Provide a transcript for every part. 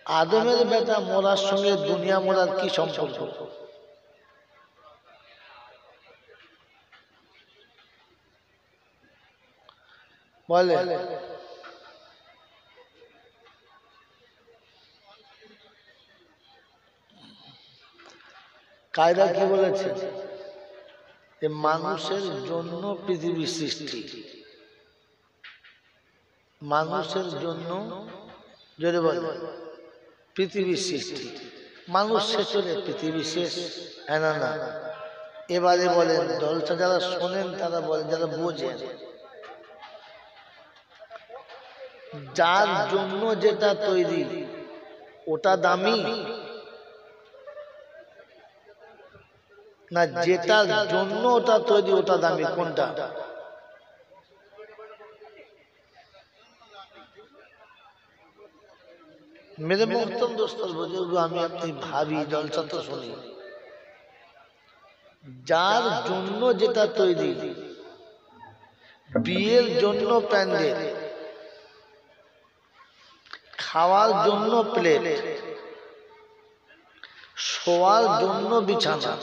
আদমের বেটা মরার সঙ্গে দুনিয়া মরার কি সম্পর্ক? বলে কায়দা কি বলেছে যে মানুষের জন্য পৃথিবী সৃষ্টি, মানুষের জন্য যদি বলে পৃথিবী সৃষ্টি, মানুষ শেষ হলে পৃথিবী শেষ। হ্যাঁ না না? এবারে বলেন জলসা যারা শোনেন তারা বলেন, যারা বোঝেন, যার জন্য যেটা তৈরি ওটা দামি না যেটার জন্য ওটা তৈরি ওটা দামি? কোনটা? মেরে মোহতরম দোস্তর বুজুর্গ, আমি আপনি ভাবি, জলসা তো শুনি, যার জন্য যেটা তৈরি, বিয়ের জন্য প্যান্ডেল, খাওয়ার জন্য প্লেট, শোয়ার জন্য বিছানা,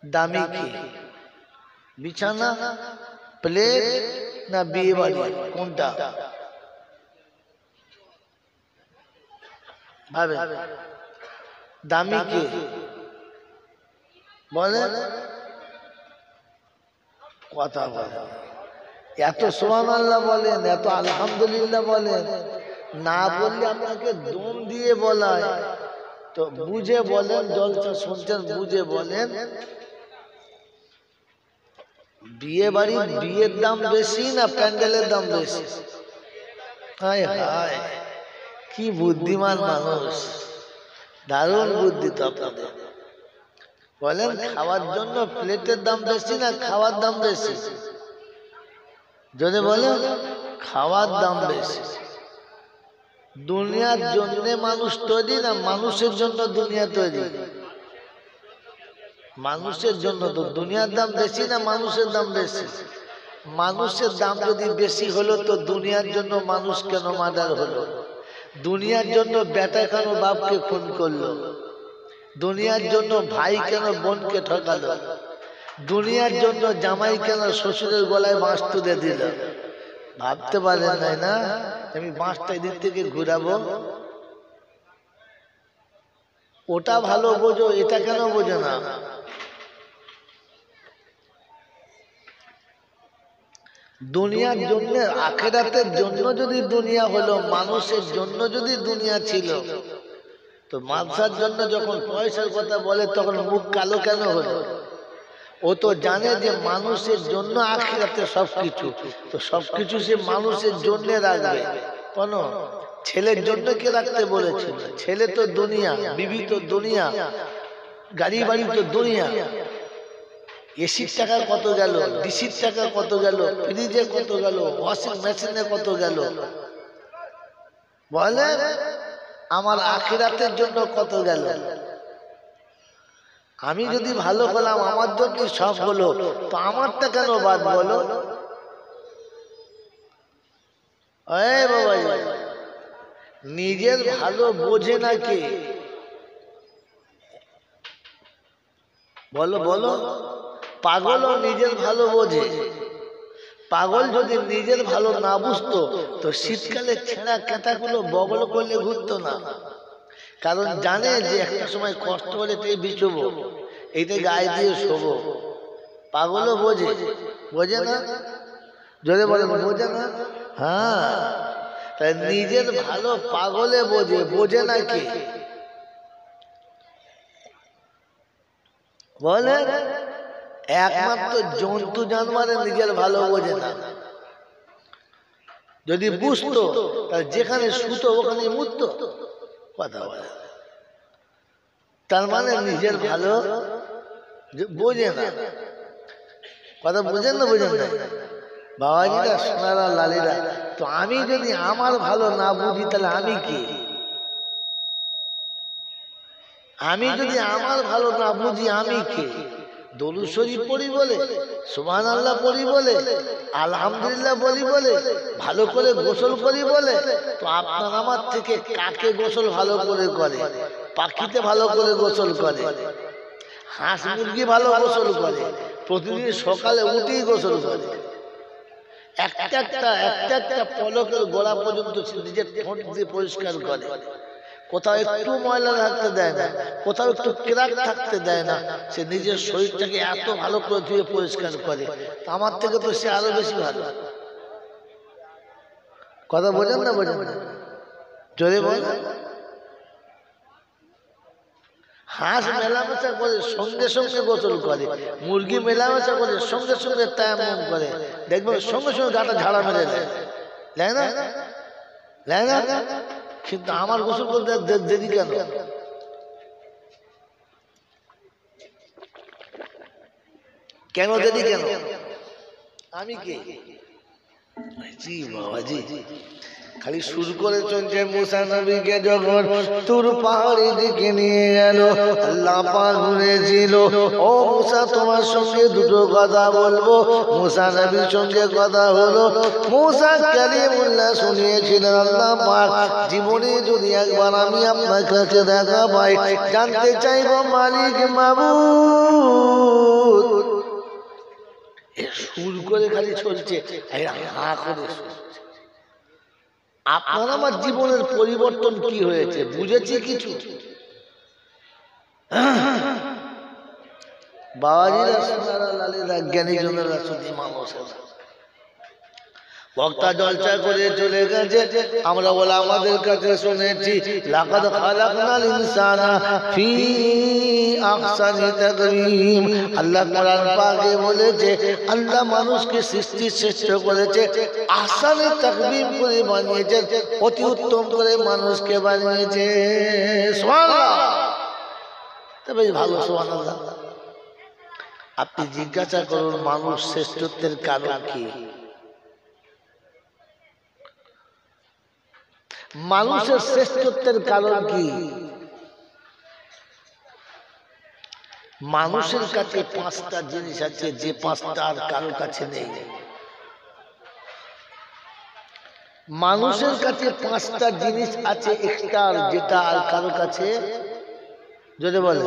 দামি কি? বিছানা, প্লেট না বিয়ে বাড়ি? কোনটা ভাবে দামি কি? বলে কথা বলে, এত সুবহানাল্লাহ বলেন, এত আলহামদুলিল্লাহ বলেন, না বললে আপনাকে দম দিয়ে বলায়। তো বুঝে বলেন, জলসা শুনছেন বুঝে বলেন, বিয়ে বাড়ির বিয়ের দাম বেশি না প্যান্ডেলের দাম বেশি? হায় হায়, কি বুদ্ধিমান মানুষ, দারুণ বুদ্ধি তো আপনাদের। বলেন খাওয়ার জন্য প্লেটের দাম বেশি না খাওয়ার দাম বেশি? যদি বলেন খাওয়ার দাম বেশি। দুনিয়ার জন্য মানুষ তৈরি না মানুষের জন্য দুনিয়া তৈরি? মানুষের জন্য। তো দুনিয়ার দাম বেশি না মানুষের দাম বেশি? মানুষের দাম যদি বেশি হলো তো দুনিয়ার জন্য মানুষ কেন মার্ডার হলো? দুনিয়ার জন্য বেটা কেন বাপকে খুন করলো? দুনিয়ার জন্য ভাই কেন বোনকে ঠকালো? দুনিয়ার জন্য জামাই কেন শ্বশুরের গলায় বাঁশ তুলে দিল? ভাবতে পারেন নাই না আমি বাঁশটা এদিক থেকে ঘুরাবো? ওটা ভালো বোঝো, এটা কেন বোঝো না? দুনিয়ার জন্য, আখিরাতের জন্য যদি দুনিয়া হলো, মানুষের জন্য যদি দুনিয়া ছিল, তো মাদ্রাসার জন্য যখন পয়সার কথা বলে তখন মুখ কালো কেন হলো? ও তো জানে যে মানুষের জন্য আখিরাতে সবকিছু, তো সবকিছু সে মানুষের জন্য রাখবে। কোন ছেলের জন্য কে রাখতে বলেছে? ছেলে তো দুনিয়া, বিবি তো দুনিয়া, গাড়ি বাড়ি তো দুনিয়া। এসির টাকা কত গেল, ডিসির টাকা কত গেল, ফ্রিজে কত গেল, ওয়াশিং মেশিনে কত গেল? বলে আমার আখিরাতের জন্য কত গেল? আমি যদি ভালো করলাম আমার জন্য সব হলো, তো আমারটা কেন বাদ বলো? বাবা, নিজের ভালো বোঝে না কে? বলো বলো। পাগলও নিজের ভালো বোঝে। পাগল যদি নিজের ভালো না বুঝতো তো শীতকালে ছেঁড়া কাঁটাগুলো বগল করলে ঘুরতো না, কারণ জানে যে একটা সময় কষ্ট হলে এটাই বিছবো, এইটাই গায়ে দিয়ে শোবো। পাগলও বোঝে, বোঝে না? যদি বলে বোঝে না? হ্যাঁ, তাই নিজের ভালো পাগলে বোঝে, বোঝে না কি? বলে একমাত্র জন্তু জানোয়ারে নিজের ভালো বোঝে না। যদি বুঝতো তাহলে যেখানে শুতো ওখানে মুততো। কথা বলে, তার মানে নিজের ভালো বোঝে না। কথা বুঝেন না? বুঝেন না বাবাজিরা, সোনারা, লালিরা? তো আমি যদি আমার ভালো না বুঝি তাহলে আমি কি? আমি যদি আমার ভালো না বুঝি আমি কে? দরুদ শরীফ পড়ি বলে, সুবহানাল্লাহ পড়ি বলে, আলহামদুলিল্লাহ বলি বলে, ভালো করে গোসল করি বলে, তো আপনার আমার থেকে কাকে গোসল ভালো করে করে? পাখিতে ভালো করে গোসল করে, হাঁস মুরগি ভালো গোসল করে, প্রতিদিন সকালে উঠেই গোসল করে, একটা একটা পলকের গোড়া পর্যন্ত নিজের ঠোঁট দিয়ে পরিষ্কার করে, কোথাও একটু ময়লা থাকতে দেয় না, কোথাও একটু ক্রাক থাকতে দেয় না, সে নিজের শরীরটাকে এত ভালো করে ধুয়ে পরিষ্কার করে। আমার থেকে তো সে আরো বেশি ভালো। কথা বোঝেন না? বোঝেন না? জোরে বল। হাঁস মেলামেশা করে সঙ্গে সঙ্গে গোসল করে, মুরগি মেলামেশা করে সঙ্গে সঙ্গে তায়াম্মুম করে, দেখবেন সঙ্গে সঙ্গে গাটা ঝাড়া মেরে দেয়, তাই না? তাই না? কিন্তু আমার গোসল করতে দেরি কেন? কেন দেরি কেন? আমি কে? জি বাবাজি, খালি শুরু করে চলছে। মুসা নবীকে যখন তুর পাহাড়ের দিকে নিয়ে গেল, আল্লাহ পাক বলেছিল, ও মুসা তোমার সঙ্গে দুটো কথা বলবো। মুসা নবীর সঙ্গে কথা হলো। মুসা কালিমুল্লাহ শুনিয়েছিলেন, আল্লাহ পাক জীবনে যদি একবার আমি আপনার কাছে দেখা পাই, জানতে চাইব মালিক মাবুদ। শুরু করে খালি চলছে, হা করে আপনার আমার জীবনের পরিবর্তন কি হয়েছে বুঝেছি কিছু? বাবাজিরা, সোনারা, লালেরা, জ্ঞানীজনেরা, শুধু মানুষ বক্তা জলসা করে চলে গেছে। আমরা বলে আমাদের কাছে শুনেছি, লাকাদ খালাকনাল ইনসানা ফি আহসানি তাকওয়িম। আল্লাহ কোরআন পাকে বলেছে, আল্লাহ মানুষকে সৃষ্টি শ্রেষ্ঠ করেছে, আহসানি তাকওয়িম করে বানিয়েছে, অতি উত্তম করে মানুষকে বানিয়েছে। সুবহানাল্লাহ। তবে ভালো, সুবহানাল্লাহ। আপনি জিজ্ঞাসা করুন, মানুষ শ্রেষ্ঠত্বের কারণ কি? মানুষের শ্রেষ্ঠত্বের কারণ কি? মানুষের কাছে পাঁচটা জিনিস আছে, যে পাঁচটা আর কারো কাছে নেই। মানুষের কাছে পাঁচটা জিনিস আছে এক্সট্রা, যেটা আর কারো কাছে, যদি বলে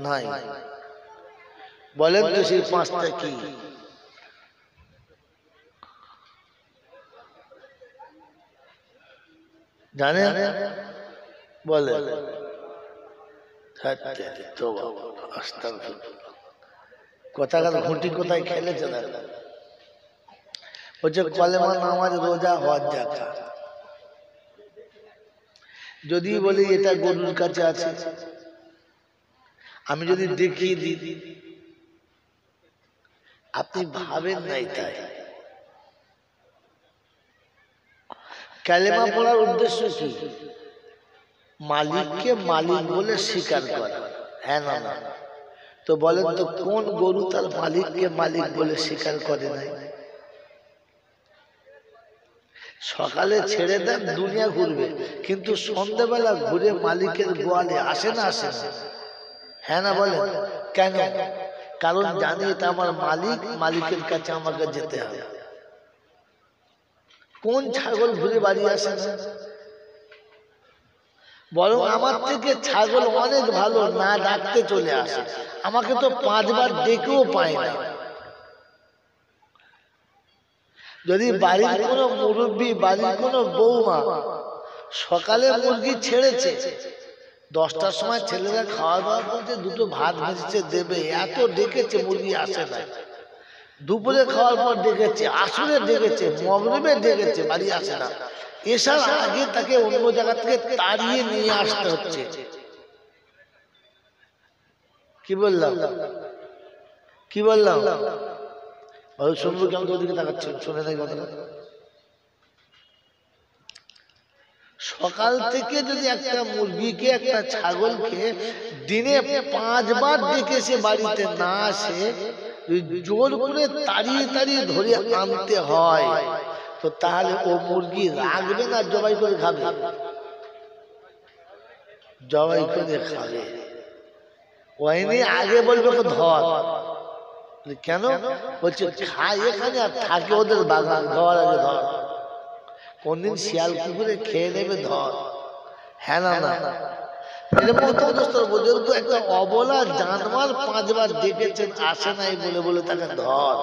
নাই। বলেন তো সেই পাঁচটা কি? জানেন? বলে কোথাকার ঘুঁটি কোথায় খেলেছে না, হচ্ছে কলেমা, নামাজ, রোজা, হজ, যাকাত। যদি বলি এটা গরুর কাছে আছে, আমি যদি দেখিয়ে দিই, আপনি ভাবেন নাই তাই। কালেমা পড়ার উদ্দেশ্য কি? মালিককে মালিক বলে স্বীকার করা, হ্যাঁ না না? তো বলেন তো, কোন গরু তার মালিককে মালিক বলে স্বীকার করে নাই? সকালে ছেড়ে দেন, দুনিয়া ঘুরবে, কিন্তু সন্ধ্যাবেলা ঘুরে মালিকের গোয়ালে আসে না? আসে না? হ্যাঁ না বলেন? কেন? কারণ জানি এটা আমার মালিক, মালিকের কাছে আমাকে যেতে হবে। কোন ছাগল ঘুরে বাড়ি আসে না? বরং আমার থেকে ছাগল অনেক ভালো, না ডাকতে চলে আসে। আমাকে তো 5 বার ডেকেও পায় না। যদি বাড়ির কোনো মুরব্বী, বাড়ির কোনো বৌমা সকালে মুরগি ছেড়েছে, 10টার সময় ছেলেরা খাওয়া দাওয়া করছে, দুটো ভাত ভেজেছে দেবে, এত ডেকেছে, মুরগি আসে না। দুপুরে খাওয়ার পর ডেকেছে, আসরে ডেকেছে, মগরিবে ডেকেছে, বাড়ি আসে না। এসার আগে তাকে অন্য জায়গা থেকে তাড়িয়ে নিয়ে আসতে হচ্ছে। কি বললাম? কি বললাম? শুনবো কেমন? ওদিকে তাকাচ্ছেন, শুনে নাই কথাটা? সকাল থেকে যদি একটা মুরগিকে, একটা ছাগলকে দিনে 5 বার ডেকে সে বাড়িতে না আসে, জোর করে তাড়িয়ে তাড়িয়ে ধরে আনতে হয়, তো তাহলে ও মুরগি রাখবে না জবাই করে খাবে? জবাই করে খাবে। ওইনি আগে বলবে ধর, কেন বলছে খায় এখানে আর থাকে ওদের বাগান, ধর আগে ধর, কোনদিন শিয়াল কুকুরে খেয়ে নেবে ধর। হ্যাঁ না না একটা অবলা জানোয়ার 5 বার ডেকেছেন আসে নাই বলে বলে তাকে ধর।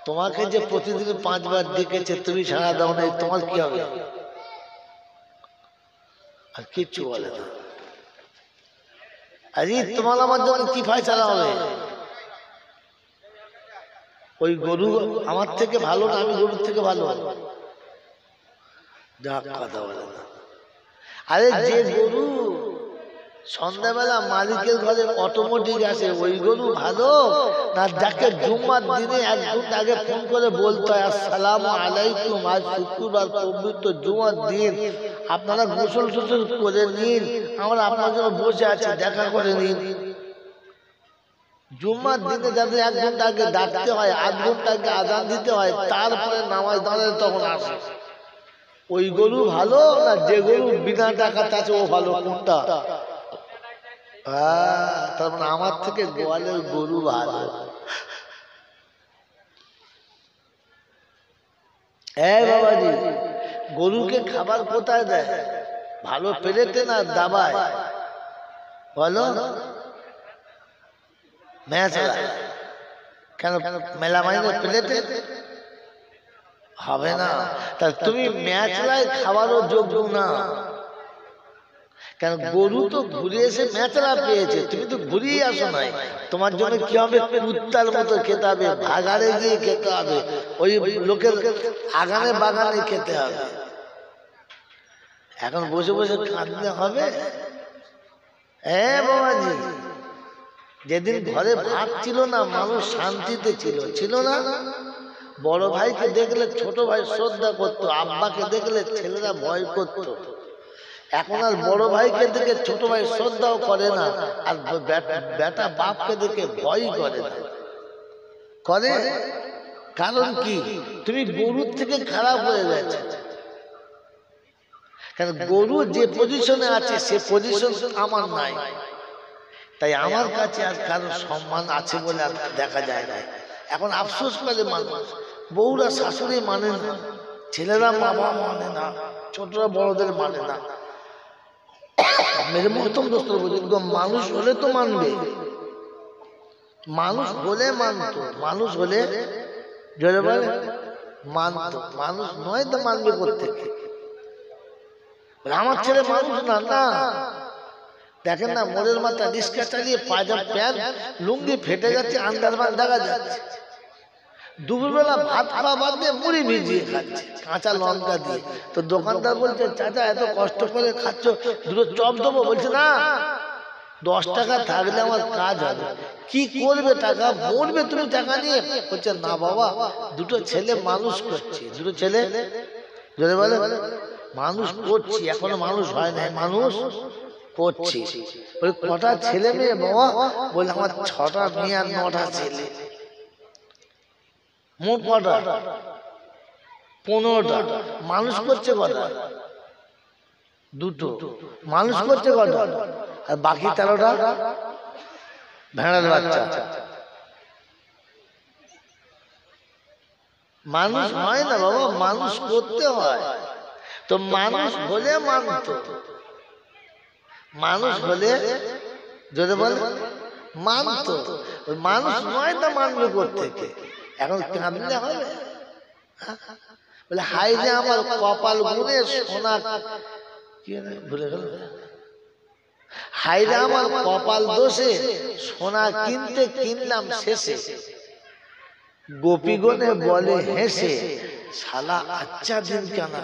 তোমাকে যে প্রতিদিন 5 বার ডেকেছে তুমি সাড়া দাও নাই, তোমার কি হবে? আর কিচ্ছু বলে না। আরে তোমার আমার জন্য কি ফায়সালা হবে? ওই গরু আমার থেকে ভালো না আমি গরুর থেকে ভালো? যা কথা বলে না। আরে যে গরু সন্ধ্যাবেলা মালিকের ঘরে অটোমেটিক আসে ওই গরু ভালো না যাকে জুম্মার দিনে 1 ঘন্টা আগে ফোন করে বলতে হয় আসসালামু আলাইকুম, আজ শুক্রবার পবিত্র জুমার দিন, আপনারা গোসল টোসল করে নিন, আমরা আপনার জন্য বসে আছি, দেখা করে নিন। জুম্মার দিনে যাদের 1 ঘন্টা আগে ডাকতে হয়, 8 ঘন্টা আগে আজান দিতে হয়, তারপরে নামাজ দাঁড়ায় তখন আসে, ওই গরু ভালো না যে গরু বিনা ডাকাতে আছে ও ভালো? কোনটা? তার মানে আমার থেকে গোয়ালের গরু ভালো। বাবাজি গরুকে খাবার কোথায় দেয়? ভালো প্লেটে না দাবায়? বলো মেলায়। কেন মেলামাইনের প্লেটে হবে না? তা তুমি মেলায় খাবারও যোগ্য না কেন? গরু তো ঘুরে এসে মেচড়া পেয়েছে, তুমি তো ঘুরিয়ে আসো নাই। তোমার জন্য কি হবে? কুত্তার মতো খেতে হবে, ভাগাড়ে গিয়ে খেতে হবে, ওই লোকের আগানে বাগানে খেতে হবে। এখন বসে বসে কাঁদতে হবে? বাবাজি যেদিন ঘরে ভাত ছিল না মানুষ শান্তিতে ছিল, ছিল না? বড় ভাইকে দেখলে ছোট ভাই শ্রদ্ধা করতো, আব্বাকে দেখলে ছেলেরা ভয় করতো। এখন আর বড় ভাইকে দেখে ছোট ভাই শ্রদ্ধাও করে না, আর বেটা বাপকে দেখে ভয় করে না। করে কারণ কি? তুমি গরুর থেকে খারাপ হয়ে গেছে। কারণ গরু যে পজিশনে আছে সে পজিশন আমার নাই, তাই আমার কাছে আর কারো সম্মান আছে বলে আর দেখা যায় না। এখন আফসোস করে মানুষ, বউরা শাশুড়ি মানে না, ছেলেরা বাবা মানে না, ছোটরা বড়দের মানে না। মেরে মহতম দোস্ত বুঝুন, মানুষ হলে তো মানবে, মানুষ হলে মানতো, মানুষ হলে জোরে বলে মানতো, মানুষ নয় তো মানবে কোত্থেকে? আমার ছেলে মানুষ না। না দেখেন না মোড়ের মাথা রিস্কা চালিয়ে পাজাব প্যান্ট লুঙ্গি ফেটে যাচ্ছে, আন্ডারমান দেখা যাচ্ছে, দুপুরবেলা ভাত খাওয়া বাদ দিয়ে মুড়ি ভিজিয়ে খাচ্ছে কাঁচা লঙ্কা দিয়ে। তো দোকানদার বলছে চাচা এত কষ্ট করে খাচ্ছ, দুটো চপ দেবো? বলছে না, 10 টাকা থাকলে আমার কাজ হবে। কি করবে টাকা? মরবে তুমি টাকা নিয়ে? বলছে না বাবা, দুটো ছেলে মানুষ করছি, দুটো ছেলে যদি বলে মানুষ করছি, এখনো মানুষ হয় না, মানুষ করছি। ওই কটা ছেলে মেয়ে বাবা? বলে আমার 6টা মেয়ে আর 9টা ছেলে। মোট কটা? 15টা। মানুষ করছে কটা? 2টো। মানুষ করছে কটা? আর বাকি 13টা ভেড়ার বাচ্চা। মানুষ হয় না বাবা, মানুষ করতে হয়। তো মানুষ হলে মানত, মানুষ হলে যদি বলে মানত, মানুষ নয় তো মানবে কোত্থেকে? এখন কাঁদলে হবে? বলে হাই রে আমার কপাল গুনে সোনা, কি ভুলে গেল, হাই রে আমার কপাল দোষে সোনা কিনতে কিনলাম শেষে, গোপীগণে বলে হেসে শালা আচ্ছা দিন কেনা।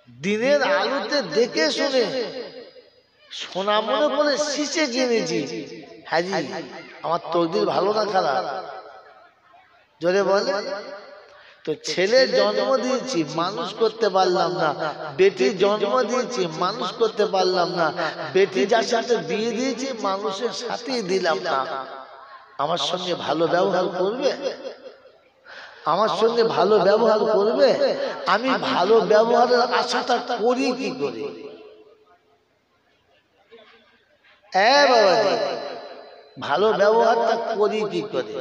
দিনের আলোতে দেখে শুনে সোনা মনে করে শিশে কিনেছি, হাজি আমার তকদির ভালো না খারাপ? জোরে বলে। তো ছেলে জন্ম দিয়েছি মানুষ করতে পারলাম না, বেটি জন্ম দিয়েছি মানুষ করতে পারলাম না, বেটি যার সাথে বিয়ে দিয়েছি মানুষের সাথেই দিলাম না। আমার সঙ্গে ভালো ব্যবহার করবে? আমার সঙ্গে ভালো ব্যবহার করবে? আমি ভালো ব্যবহারের আশাটা করি কি করে? বাবাজি, ভালো ব্যবহারটা করি কি করে?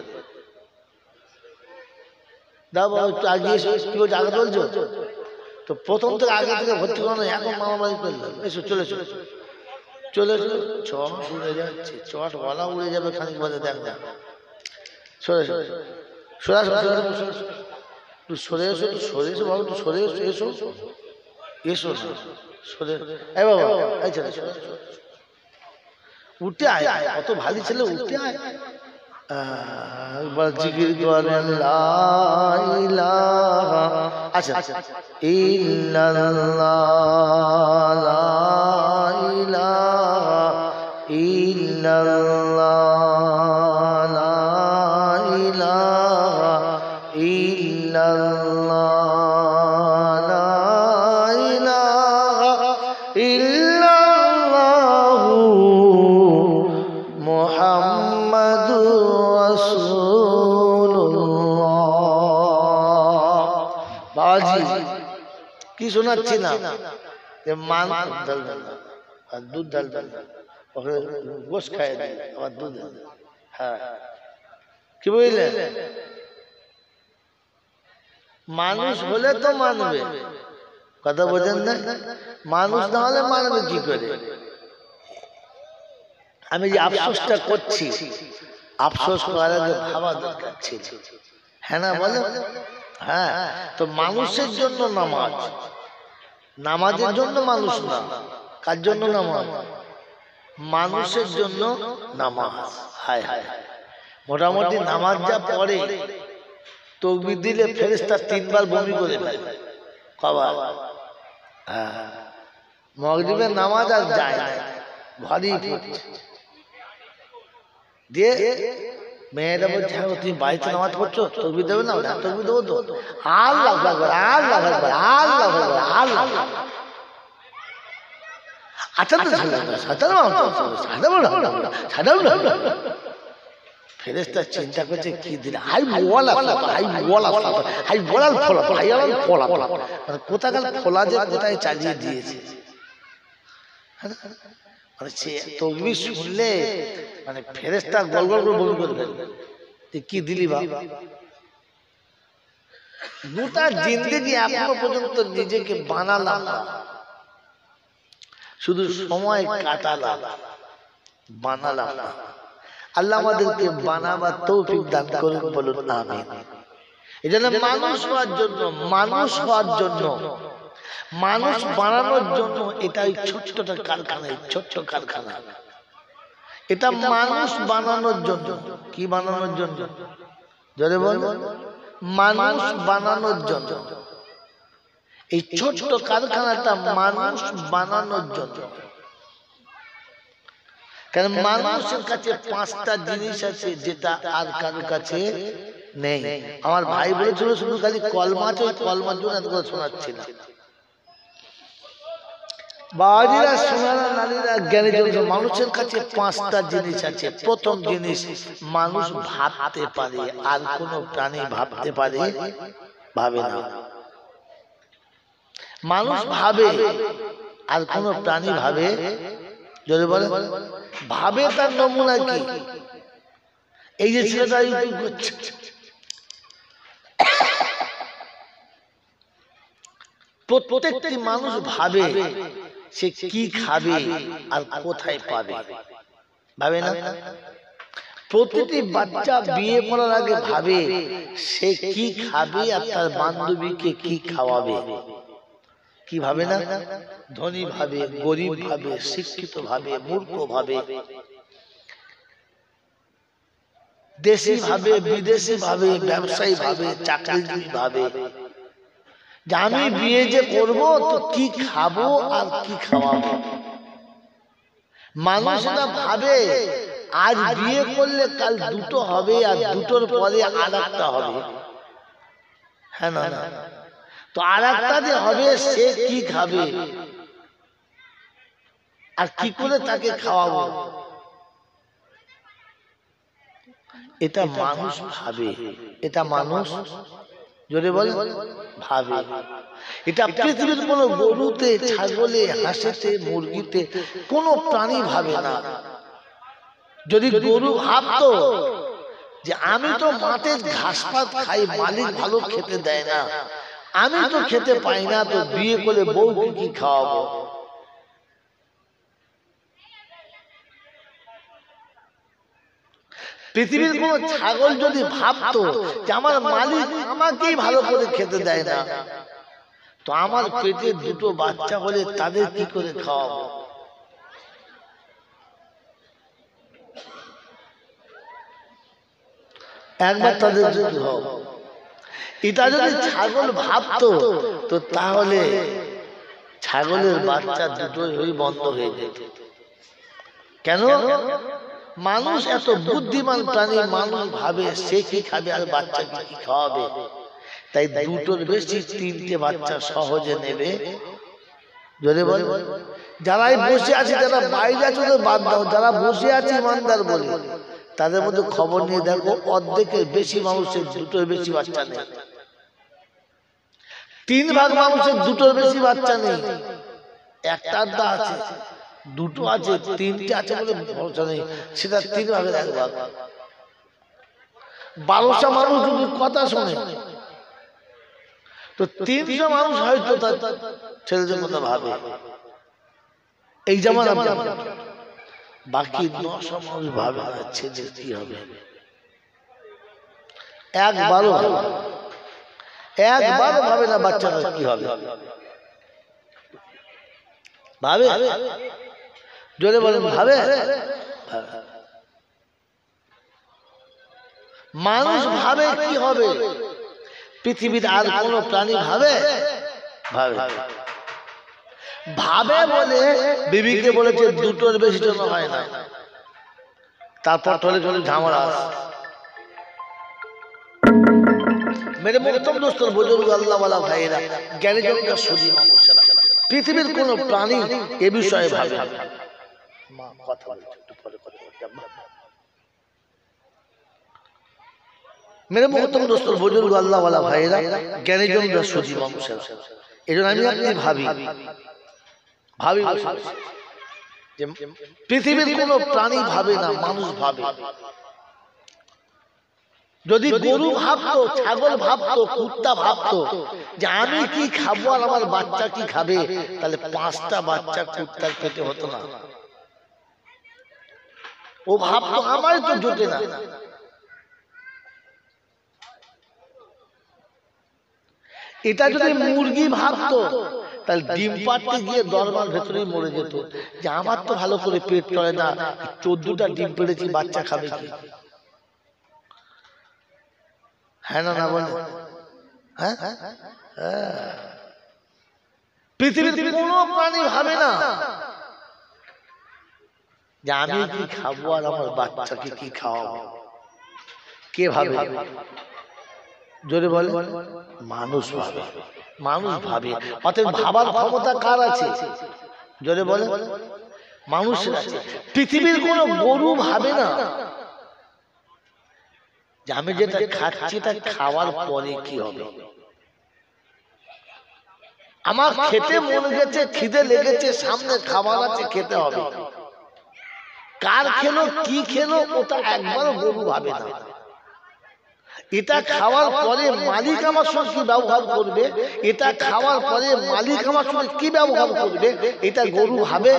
দাও বাবা একটু আগে এসো, কি বলছো আগে বলছো তো? প্রথম থেকে আগে থেকে ভর্তি করানো, এখন মামাবাড়ি করলাম। এসো চলে চলে চলে চলে, চট উড়ে যাচ্ছে, চট বলা উড়ে যাবে খানিক বাদে, দেখ না। সরে সরে সরে একটু সরে এসো, একটু সরে এসো বাবু, একটু সরে এসো, এসো এসো না সরে। এ বাবা এই ছেলে উঠে আয়, অত ভারী ছেলে উঠে আয়। একবার জিকির করেন লা ইলাহা, আচ্ছা ইল্লাল্লাহ, লা ইলাহা ইল্লাল্লাহ, লা ইলাহা ইল্লাল্লাহ, লা ইলাহা ইল্লাল্লাহু মুহাম্মাদুর রাসূলুল্লাহ। বাবাজি কি শোনাচ্ছি না? মান ডাল ডাল আর দুধ ডাল ডাল, ওখানে গোশ খায় দিই আবার দুধ। হ্যাঁ কি বুঝলেন? মানুষ হলে তো মানবে, কথা বোঝেন না? মানুষ না হলে মানবে কি করে? আমি যে আফসোসটা করছি, আফসোস করার আগে ভাবা দরকার ছিল, হ্যাঁ না বলো? হ্যাঁ, তো মানুষের জন্য নামাজ, নামাজের জন্য মানুষ না। কার জন্য নামাজ? মানুষের জন্য নামাজ। হায় হায়, মোটামুটি নামাজ যা পড়ে, তাকবীর দিলে ফেরেশতা 3 বার বমি করে ফেলে। কবার? হ্যাঁ, মাগরিবের নামাজ আর যায় না, ভারী পড়ছে। দিয়ে মেয়েরা বলছে, হ্যাঁ তুমি বাড়িতে নামাজ পড়ছো, তাকবীর দেবে না? হ্যাঁ তাকবীর দেবো তো। আল্লাহু আকবার, আল্লাহু আকবার, আল্লাহু আকবার, আল্লাহ। আচ্ছা তো ফেরেশতা চিন্তা করছে কি দিলে, হাই ওয়ালা হাই ওয়ালা হাই ওয়ালাল ফলা হাই ওয়ালাল ফলা, মানে কোথাকার ফলা যে কোথায় চালিয়ে দিয়েছে। মানে সে তাকবীর শুনলে মানে ফেরেশতা গল গল করে বমি করে ফেলবে। কি দিলি বাবা? গোটা জিন্দেগি এখনো পর্যন্ত নিজেকে বানালাম না, শুধু সময় কাটালাম, বানালাম না। আল্লাহ আমাদেরকে বানাবার তৌফিক দান করুন, বলুন আমিন। এজন্য মানুষ হওয়ার জন্য, মানুষ হওয়ার জন্য, মানুষ বানানোর জন্য এটা ছোট্টটা কারখানা, ছোট্ট কারখানা। এটা মানুষ বানানোর জন্য। কি বানানোর জন্য? জোরে বল। মানুষ বানানোর জন্য। এই ছোট্ট কারখানাটা মানুষ বানানোর জন্য। কারণ মানুষের কাছে 5টা জিনিস আছে যেটা আর কারোর কাছে নেই। আমার ভাই বলেছিল শুধু খালি কলমা আছে, ওই কলমার জন্য এত কথা শোনাচ্ছি না। বাবাজিরা, সোনারা, নারীরা, জ্ঞানী জন্য মানুষের কাছে 5টা জিনিস আছে। প্রথম জিনিস, মানুষ ভাবতে পারে, আর কোন প্রাণী ভাবতে পারে? ভাবে না। মানুষ ভাবে, আর কোন প্রাণী ভাবে? যদি বলে ভাবে, তার নমুনা কি? এই যে ছেলেটা ইউটিউব করছে, প্রত্যেকটি মানুষ ভাবে সে কি খাবে আর কোথায় পাবে, ভাবে না? প্রতিটি বাচ্চা বিয়ে করার আগে ভাবে সে কি খাবে আর তার বান্ধবীকে কি খাওয়াবে। কি ভাবে না? ধনী ভাবে, গরিব ভাবে, শিক্ষিত ভাবে, মূর্খ ভাবে, দেশি ভাবে, বিদেশি ভাবে, ব্যবসায়ী ভাবে, চাকরিজীবী ভাবে। যে আমি বিয়ে যে করব তো কি খাবো আর কি খাওয়াবো। মানুষ না ভাবে আজ বিয়ে করলে কাল দুটো হবে আর দুটোর পরে আর একটা হবে। হ্যাঁ না? তো আর একটা যে হবে সে কি খাবে আর কি করে তাকে খাওয়াবো, এটা মানুষ ভাবে। এটা মানুষ, জোরে বলে, ভাবে। এটা পৃথিবীর কোন গরুতে, ছাগলে, হাঁসেতে, মুরগিতে কোন প্রাণী ভাবে না। যদি গরু ভাবতো যে আমি তো মাঠে ঘাস পাত খাই, মালিক ভালো খেতে দেয় না, আমি তো খেতে পাই না, তো বিয়ে করে বউকে কি খাওয়াবো? পৃথিবীর কোন ছাগল যদি ভাবতো যে আমার মালিক আমাকেই ভালো করে খেতে দেয় না, তো আমার পেটে দুটো বাচ্চা হলে তাদের কি করে খাওয়াবো? একবার তাদের যদি হোক, এটা যদি ছাগল ভাবতো তো তাহলে ছাগলের বাচ্চা দুটোই বন্ধ হয়ে যেত। কেন? মানুষ এত বুদ্ধিমান প্রাণী, মানুষ ভাবে সে কি খাবে আর বাচ্চাকে কি খাওয়াবে, তাই দুটোর বেশি তিনটে বাচ্চা সহজে নেবে। যদি বলে যারাই বসে আছে, যারা বাইরে আছে তো বাদ দাও, যারা বসে আছে ইমানদার বলে, তাদের মধ্যে খবর নিয়ে দেখো অর্ধেকের বেশি মানুষের দুটোর বেশি বাচ্চা নেই। 3 ভাগ মানুষের দুটোর বেশি বাচ্চা নেই। একটা আধা আছে, দুটো আছে, তিনটে আছে বলে ভরসা নেই, সেটা 3 ভাগের 1 ভাগ। 1200 মানুষ যদি কথা শোনে তো 300 মানুষ হয়তো তার ছেলেদের মতো ভাবে এই জামানা, বাকি 900 মানুষ ভাবে না ছেলে কি হবে। একবারও ভাবে না বাচ্চাটা কি হবে। ভাবে? জোরে বলেন ভাবে? মানুষ ভাবে কি হবে, পৃথিবীর আর কোন প্রাণী ভাবে? ভাবে বলে বিবিকে বলেছে দুটোর বেশি জন্য হয় না, তারপর টলে টলে ঝামেলা। মেরে মুহতরম দোস্তর, বুজুর্গ, আল্লাহ ওয়ালা ভাইরা, জ্ঞানী জনতা সুধী মানুষেরা, পৃথিবীর কোন প্রাণী এ বিষয়ে ভাবে? মা কথা বলছে, একটু পরে কথা বলছে। মেরে মুহতরম দোস্তর, বুজুর্গ, আল্লাহ ওয়ালা ভাইরা, জ্ঞানী জনতা সুধী মানুষেরা, এজন্য আমি আপনি ভাবি যে পৃথিবীর কোন প্রাণী ভাবে না, মানুষ ভাবে। যদি গরু ভাবতো, ছাগল ভাবতো, কুত্তা ভাবতো যে আমি কি খাবো আর আমার বাচ্চা কি খাবে, তাহলে 5টা বাচ্চা কুত্তার পেটে হতো না। ও ভাবতো আমার তো জোটে না। এটা যদি মুরগি ভাবতো তাহলে ডিম পাড়তে গিয়ে দরবার ভেতরেই মরে যেত, যে আমার তো ভালো করে পেট চলে না, 14টা ডিম পেড়েছি, বাচ্চা খাবে কি? হ্যাঁ না না বলে? হ্যাঁ, পৃথিবীর কোন প্রাণী ভাবে না যে আমি কি খাবো আর আমার বাচ্চাকে কি খাওয়াবো। কে ভাবে? জোরে বলে? মানুষ ভাবে। মানুষ ভাবে। অতএব ভাবার ক্ষমতা কার আছে? জোরে বলে? মানুষের আছে। পৃথিবীর কোন গরু ভাবে না যে আমি যেটা খাচ্ছি এটা খাওয়ার পরে কি হবে। আমার খেতে মনে গেছে, খিদে লেগেছে, সামনে খাবার আছে, খেতে হবে। কার খেলো, কি খেলো, ওটা একবারও গরু ভাবে না। এটা খাওয়ার পরে মালিক আমার সঙ্গে কি ব্যবহার করবে, এটা খাওয়ার পরে মালিক আমার সঙ্গে কি ব্যবহার করবে, এটা গরু ভাবে?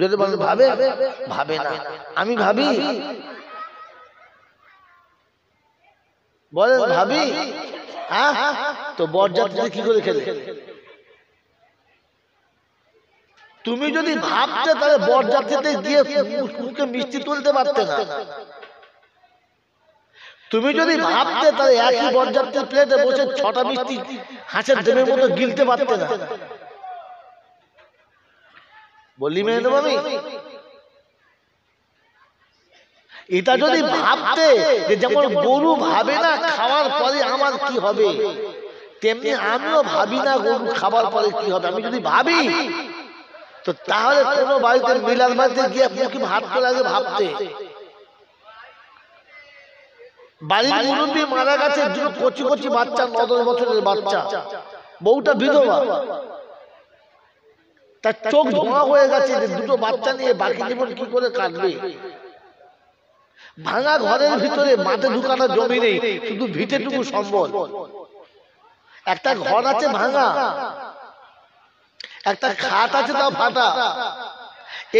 যদি বলে ভাবে? ভাবে না। আমি ভাবি? বলেন ভাবি? হ্যাঁ, তো বরযাত্রীতে কি করে খেলে? তুমি যদি ভাবতে তাহলে বরযাত্রীতে গিয়ে মুখে মিষ্টি তুলতে পারতে না। তুমি যদি ভাবতে তাহলে একই বরযাত্রীর প্লেটে বসে 6টা মিষ্টি হাঁসের ডিমের মতো গিলতে পারতে না। বলি মেনে দেবো আমি? এটা যদি ভাবতে যে যেমন গরু ভাবে না খাওয়ার পরে আমার কি হবে, তেমনি আমিও ভাবি না গরু খাবার পরে কি হবে। আমি যদি ভাবি তো তাহলে কোনো বাড়িতে মিলার বাড়িতে গিয়ে মুখে ভাত করে আগে ভাবতে। বাড়ির মুরব্বী মারা গেছে, দুটো কচি কচি বাচ্চা, 9-10 বছরের বাচ্চা, বউটা বিধবা, তার চোখ ধোঁয়া হয়ে গেছে, দুটো বাচ্চা নিয়ে বাকি জীবন কি করে কাটবে। ভাঙা ঘরের ভিতরে মাঠে ঢুকানোর জমি নেই, শুধু ভিটেটুকু সম্বল। একটা ঘর আছে ভাঙা, একটা খাট আছে তাও ফাটা।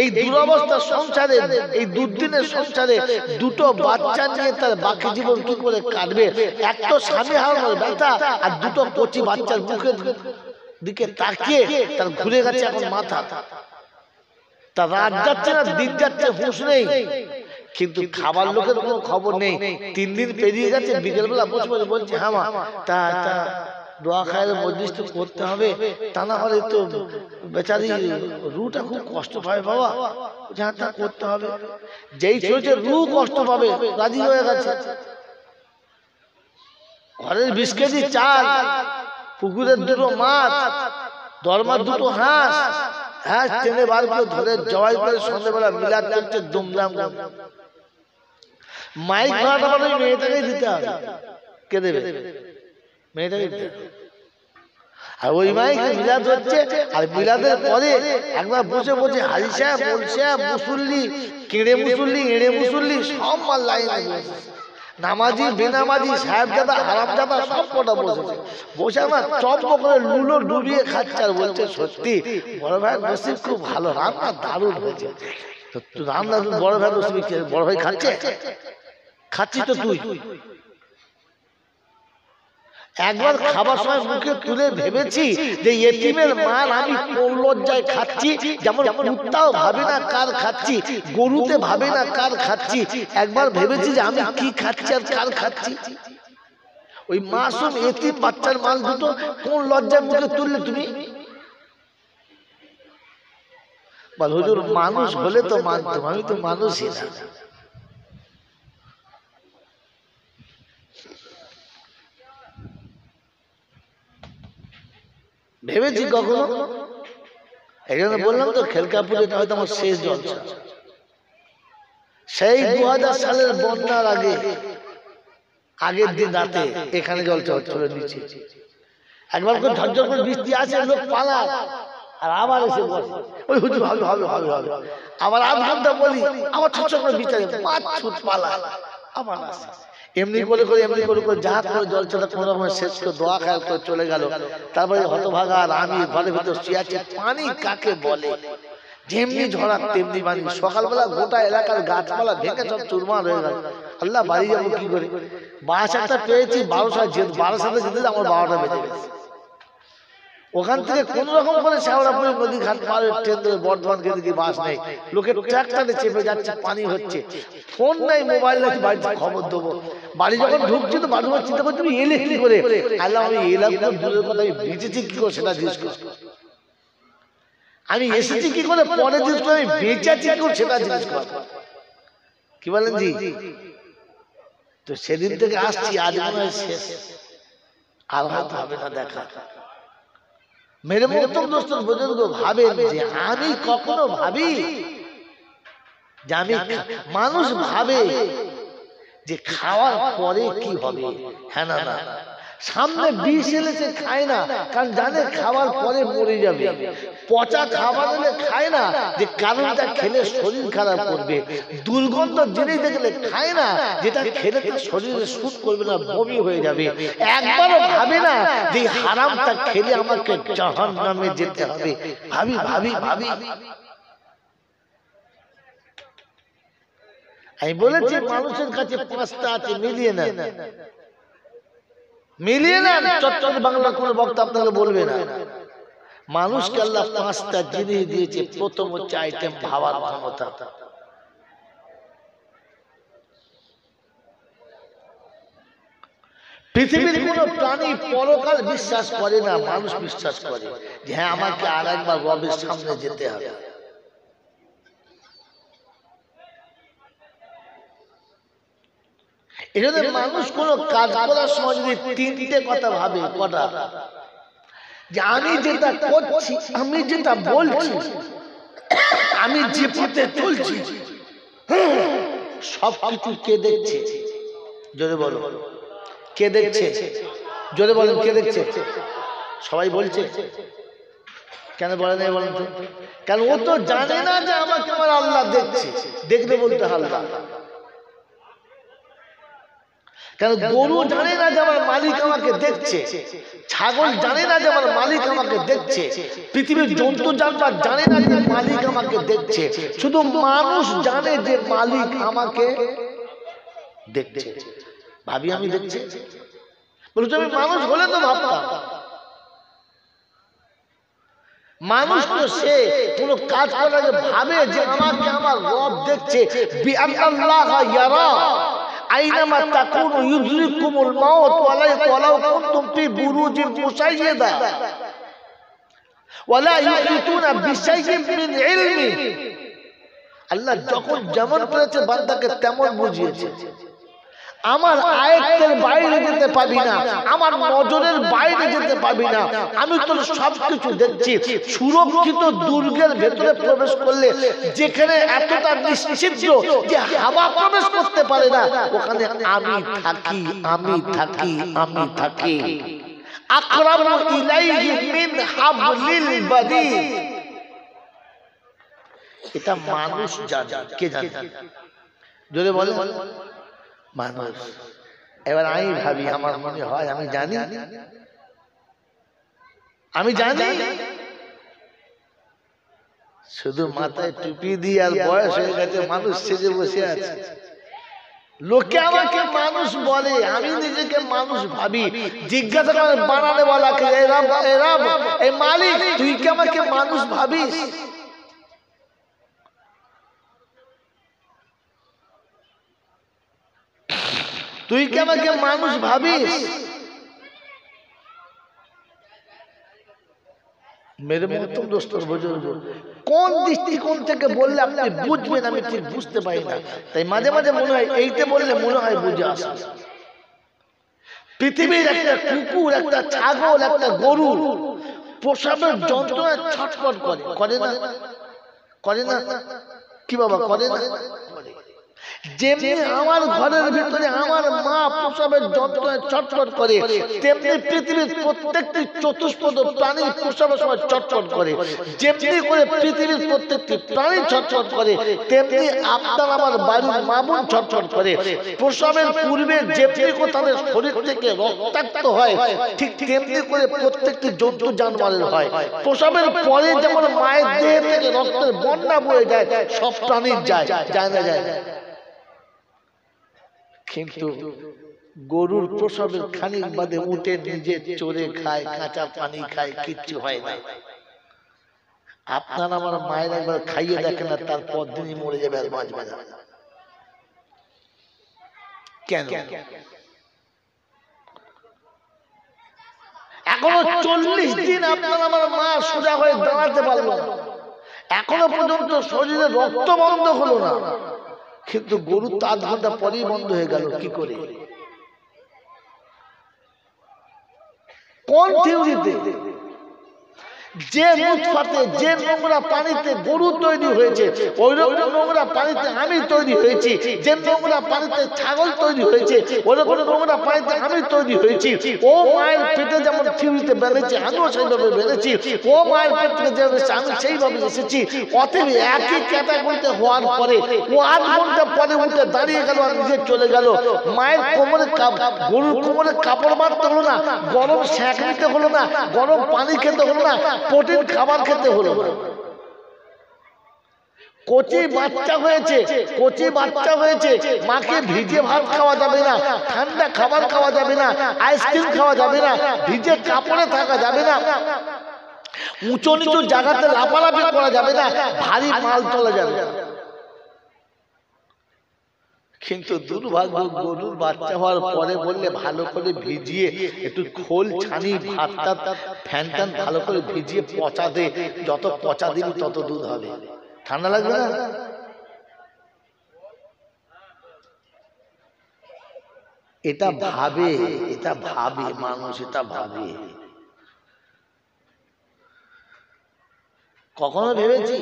এই দুরবস্থার সংসারে, এই দুর্দিনের সংসারে দুটো বাচ্চা নিয়ে তার বাকি জীবন কি করে কাটবে? এক তো স্বামী হারানোর ব্যথা, আর দুটো কচি বাচ্চার মুখের দিকে তাকিয়ে তার ঘুরে গেছে এখন মাথা। তার রাত যাচ্ছে না, দিন যাচ্ছে, হুঁশ নেই, কিন্তু খাবার লোকের কোনো খবর নেই। 3 দিন পেরিয়ে গেছে, বিকেলবেলা বসে বসে বলছে, হ্যাঁ মা, তা দোয়া খায়ের মজলিস তো করতে হবে, তা না হলে তো বেচারি রুটা খুব কষ্ট পাবে বাবা, যা তা করতে হবে। যেই ছোটে রু কষ্ট পাবে, রাজি হয়ে গেছে। ঘরের 20 কেজি চাল, পুকুরের 2 মাছ, দরমার 2 হাঁস, হাঁস টেনে বার করে ধরে জবাই করে সন্ধ্যেবেলা মিলাদ চলছে দুমদাম। মাইক ভাড়াটা মানে মেয়েটাকেই দিতে হবে। কে দেবে? মেয়েটাকে দিতে হবে। আর ওই মাইক মিলাদ হচ্ছে, আর মিলাদের পরে একবার বসে বসে হাজি সাহেব, মোল সাহেব, মুসল্লি, কেড়ে মুসল্লি, এড়ে মুসল্লি সব মাল লাইনে বসে, নামাজি বেনামাজি, সাহেবজাদা হারামজাদা সব কটা বসেছে। বসে আমার চপ করে লুলো ডুবিয়ে খাচ্ছে, আর বলছে সত্যি বড় ভাই নসিব খুব ভালো, রান্না দারুণ হয়েছে। তো রান্না বড় ভাই নসিব, বড় ভাই খাচ্ছে, খাচ্ছি তো তুই। একবার খাবার সময় মুখে তুলে ভেবেছি যে এতিমের মাল আমি কোন লজ্জায় খাচ্ছি, যেমন কুত্তাও ভাবে না কার খাচ্ছি, গরুতে ভাবে না কার খাচ্ছি। একবার ভেবেছি যে আমি কি খাচ্ছি আর কার খাচ্ছি। ওই মাসুম এতিম বাচ্চার মাল দুটো কোন লজ্জায় মুখে তুললে তুমি? বল হুজুর, মানুষ হলে তো মানতাম, আমি তো মানুষই না। ভেবেছি কখনো? এই জন্য বললাম তো খেলকাপুর এটা হয়তো আমার শেষ জলসা। সেই 2000 সালের বন্যার আগের দিন রাতে এখানে জলসা হচ্ছিল নিচে। একবার করে ঝরঝর করে বৃষ্টি আসে, লোক পালায়, আর আবার এসে বসে, ওই হুজুর হবে হবে হবে হবে। আবার 8 ঘন্টা বলি, আবার ছোট করে বিচারে 5 ছুট পালায়, আবার আসে। এমনি করে যা করে জলসাটা কোনো রকমের শেষ করে দোয়া খায় করে চলে গেল। তারপরে হতভাগা আর আমি ঘরের ভিতর শুয়ে আছি। পানি কাকে বলে? যেমনি ঝড়া তেমনি পানি। সকালবেলা গোটা এলাকার গাছপালা ভেঙে সব চুরমার হয়ে গেল। আল্লাহ, বাড়ি যাবো কি করে? বাস একটা পেয়েছি, 12টায় যেতে আমার 12টা বেজে গেছে। ওখান থেকে কোন রকম করে শেওড়াপুরি নদী ঘাট পার হয়ে ট্রেন ধরে বর্ধমান গিয়ে বাস নেই, লোকের ট্রাক্টরে চেপে যাচ্ছে, পানি হচ্ছে, ফোন নাই, মোবাইল আছে, বাড়িতে খবর দেবো। বাড়ি যখন ঢুকছি তো বাড়ি চিন্তা করছি তুমি এলে কি করে? আল্লাহ, আমি এলাম দূরের কথা, আমি বেঁচেছি কি করে সেটা জিজ্ঞেস কর। আমি এসেছি কি করে পরে জিজ্ঞেস করে, আমি বেঁচে আছি কি করে সেটা জিজ্ঞেস কর। কি বলেন জি? তো সেদিন থেকে আসছি, আজ মনে হয় শেষ, আর হয়তো হবে না দেখা। মেরে মোহতরম দোস্ত বুজুর্গ, ভাবেন যে আমি কখনো ভাবি যে আমি, মানুষ ভাবে যে খাওয়ার পরে কি হবে। হ্যাঁ না না, সামনে বিষ এলেছে খায় না, কারণ জানে খাওয়ার পরে মরে যাবে। পচা খাবার এলে খায় না, যে কারণটা খেলে শরীর খারাপ করবে। দুর্গন্ধ জিনিস দেখলে খায় না, যেটা খেলে তার শরীরে শুট করবে না, বমি হয়ে যাবে। একবারও ভাবে না যে হারামটা খেলে আমাকে জাহান্নামে যেতে হবে। ভাবি ভাবি ভাবি আমি বলেছি মানুষের কাছে 5টা আছে, মিলিয়ে না, মিলিয়ে না। চট্টগ্রাম বাংলা কোন বক্তা আপনাকে বলবে না। মানুষকে আল্লাহ 5টা জিনিস দিয়েছে। প্রথম হচ্ছে আইটেম ভাবার ক্ষমতা। পৃথিবীর কোন প্রাণী পরকাল বিশ্বাস করে না, মানুষ বিশ্বাস করে যে হ্যাঁ আমাকে আর একবার রবের সামনে যেতে হবে। এজন্য মানুষ কোন কাজ করার সময় যদি 3টে কথা ভাবে, কটা? যে আমি যেটা করছি, আমি যেটা বলছি, আমি যে পথে চলছি, সব কিছু কে দেখছে? জোরে বলো, কে দেখছে? জোরে বলেন, কে দেখছে? সবাই বলছে, কেন বলে নাই বলেন তো? কারণ ও তো জানে না যে আমাকে আমার আল্লাহ দেখছে। দেখলে বলতে আল্লাহ, কারণ গরু জানে না যে আমার মালিক আমাকে দেখছে, ছাগল জানে না যে আমার মালিক আমাকে দেখছে, পৃথিবীর জন্তু জানোয়ার জানে না যে মালিক আমাকে দেখছে, শুধু মানুষ জানে যে মালিক আমাকে দেখছে। ভাবি আমি দেখছি, বলছো আমি মানুষ হলে তো ভাবতাম। মানুষ তো সে কোন কাজ করার আগে ভাবে যে আমাকে আমার রব দেখছে। বিআল্লাহ ইয়ারা আইনামা তাকুনু ইউদরিকুমুল মাউত ওয়ালাউ কুনতুম ফি বুরুজিন মুশাইয়্যাদা ওয়ালা ইউহিতুনা বিশাইইন মিন ইলমি। আল্লাহ যখন যেমন করেছে বান্দাকে তেমন বুঝিয়েছে। আমার আয়াতের বাইরে যেতে পাবি না, আমার নজরের বাইরে যেতে পাবি না, আমি তোর সবকিছু দেখছি। সুরক্ষিত দুর্গের ভেতরে প্রবেশ করলে যেখানে এতটা নিশ্চিত যে হাওয়া প্রবেশ করতে পারে না, ওখানে আমি থাকি, আমি থাকি, আমি থাকি। আকরাবু ইলাইহি মিন হাবলিল বাদীদ। এটা মানুষ জানে, কে জানে? যদি বলে মানুষ। এবার আমি ভাবি, আমার মনে হয় আমি জানি, আমি জানি, শুধু মাথায় টুপি দিয়ে আর বয়স হয়ে গেছে মানুষ সেজে বসে আছে। লোকে আমাকে মানুষ বলে, আমি নিজেকে মানুষ ভাবি। জিজ্ঞাসা করে বানানে বলাকে, এই মালিক তুই কি আমাকে মানুষ ভাবিস? তুই কি আমাকে মানুষ ভাবিস? মেরে মহতম দোস্তর বুজুর্গ, কোন দৃষ্টিকোণ থেকে বললে আপনি বুঝবেন আমি ঠিক বুঝতে পারি না। তাই মাঝে মাঝে মনে হয় এইটা বললে মনে হয় বুঝে আসে। পৃথিবীর একটা কুকুর, একটা ছাগল, একটা গরু প্রসবের যন্ত্রণায় ছটফট করে, করে না? করে না? কি বাবা করে না? যেমনি আমার ঘরের ভিতরে আমার মা প্রসবের যন্ত্রণায় ছটফট করে, তেমনি পৃথিবীর প্রত্যেকটি চতুষ্পদ প্রাণী প্রসবের সময় ছটফট করে। যেমনি করে পৃথিবীর প্রত্যেকটি প্রাণী ছটফট করে, তেমনি আপনার আমার বাড়ির মা বোন ছটফট করে। প্রসবের পূর্বে যেমনি করে তাদের শরীর থেকে রক্তাক্ত হয়, ঠিক তেমনি করে প্রত্যেকটি জন্তু জানোয়ারের হয়। প্রসবের পরে যেমন মায়ের দেহ থেকে রক্তের বন্যা বয়ে যায়, সব প্রাণীর যায়, যায় না? যায় না? কিন্তু গরুর প্রসবের খানিক বাদে উঠে নিজে চড়ে খায়, কাঁচা পানি খায়, কিচ্ছু হয় না। আপনার আমার মায়ের একবার খাইয়ে দেখেন না, তারপর দিনই মরে যাবে, আর বাঁচবে না। কেন? এখনো 40 দিন আপনার আমার মা সোজা হয়ে দাঁড়াতে পারলো না, এখনো পর্যন্ত শরীরে রক্ত বন্ধ হলো না। কিন্তু গরু তো 8 ঘন্টা পরেই বন্ধ হয়ে গেল। কি করে? কোন থিওরিতে? যে নুতফাতে, যে নোংরা পানিতে গরু তৈরি হয়েছে, ওই রকম নোংরা পানিতে আমি তৈরি হয়েছি। যে নোংরা পানিতে ছাগল তৈরি হয়েছে, ওই রকম নোংরা পানিতে আমি তৈরি হয়েছি। ও মায়ের পেটে যেমন থিওরিতে বেড়েছে, আমিও সেইভাবে বেড়েছি। ও মায়ের পেট থেকে যে বেড়েছে, আমি সেইভাবে এসেছি। অতএব একই ক্যাটাগরিতে হওয়ার পরে ও 8 ঘন্টা পরে উঠে দাঁড়িয়ে গেল আর নিজে চলে গেল। মায়ের কোমরে, গরুর কোমরে কাপড় বাঁধতে হলো না, গরম সেঁক নিতে হলো না, গরম পানি খেতে হলো না, প্রোটিন খাবার খেতে হলো না। কচি বাচ্চা হয়েছে, কচি বাচ্চা হয়েছে, মাকে ভিজে ভাত খাওয়া যাবে না, ঠান্ডা খাবার খাওয়া যাবে না, আইসক্রিম খাওয়া যাবে না, ভিজে কাপড়ে থাকা যাবে না, উঁচু নিচু জায়গাতে লাফালাফি করা যাবে না, ভারী মাল তোলা যাবে না। কিন্তু দুর্ভাগ্য, গরুর বাচ্চা হওয়ার পরে বললে ভালো করে ভিজিয়ে একটু খোল ছানি, ভাতটা ফ্যান ট্যান ভালো করে ভিজিয়ে পচা দে, যত পচা দিবি তত দুধ হবে। ঠান্ডা লাগবে না? এটা ভাবে, এটা ভাবে মানুষ, এটা ভাবে। কখনো ভেবেছি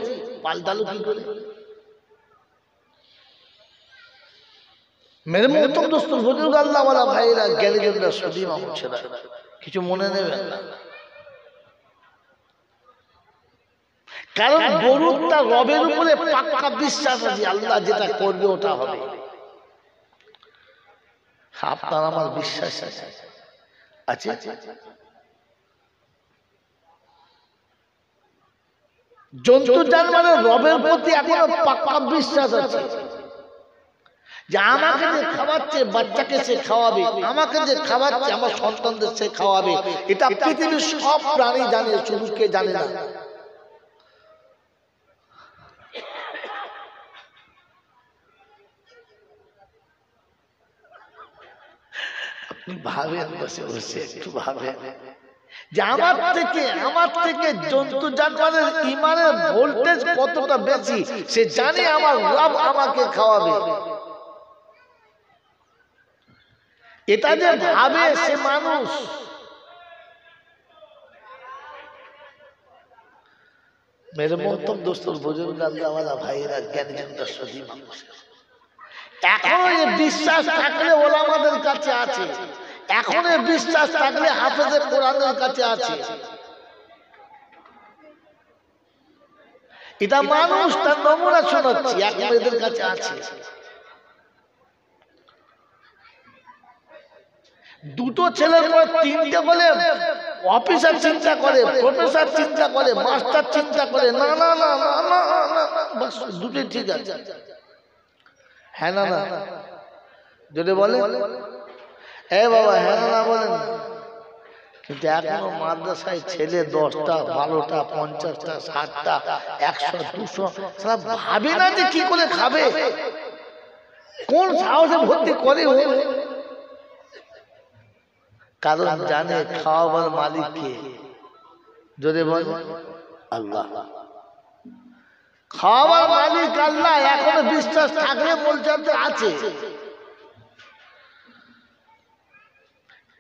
পাল্টালো কি করে? মেরে মহতম দোস্ত বুজুর্গ, আল্লাহওয়ালা ভাইরা, জ্ঞানীজনরা, সুদী মামুন ছেড়া, কিছু মনে নেবেন না। কারণ গরুর তার রবের উপরে পাক্কা বিশ্বাস আছে, আল্লাহ যেটা করবে ওটা হবে। আপনার আমার বিশ্বাস আছে জন্তু জানোয়ারের রবের প্রতি এখনো পাক্কা বিশ্বাস আছে যে আমাকে যে খাওয়াচ্ছে বাচ্চাকে সে খাওয়াবে, আমাকে যে খাওয়াচ্ছে আমার সন্তানদের সে খাওয়াবে। এটা পৃথিবীর সব প্রাণী জানে, শুধু কে জানে না? আপনি ভাবেন, বসে বসে একটু ভাবেন যে আমার থেকে জন্তু জানোয়ারের ঈমানের ভোল্টেজ কতটা বেশি। সে জানে আমার রব আমাকে খাওয়াবে। এটা যে ভাবে সে মানুষ। मेरे मोहतरम दोस्तों, बुजुर्ग अल्लाह वाला भाईरा জ্ঞানীজন দর্শনী মানুষ এখনো এই বিশ্বাস থাকলে ওলামাদের কাছে আছে, এখনো এই বিশ্বাস থাকলে হাফেজে কোরআনের কাছে আছে। এটা মানুষ তার নমুনা শোনাচ্ছি, এখন এদের কাছে আছে। দুটো ছেলের পর তিনটে বলে অফিসার চিন্তা করে, প্রফেসর চিন্তা করে, মাস্টার চিন্তা করে, না না না না না না, বাস দুটোই ঠিক আছে। হ্যাঁ না না যদি বলে এ বাবা হ্যাঁ না বলেন, কিন্তু এখনো মাদ্রাসায় ছেলে 10টা 12টা 50টা 60টা 100 200 সারা ভাবে না যে কি করে খাবে, কোন সাহসে ভর্তি করে ও। কারণ জানে খাওয়াবার মালিক কে, যদি বলে আল্লাহ, খাওয়াবার মালিক আল্লাহ। এখনো বিশ্বাস থাকলে বলতে আছে।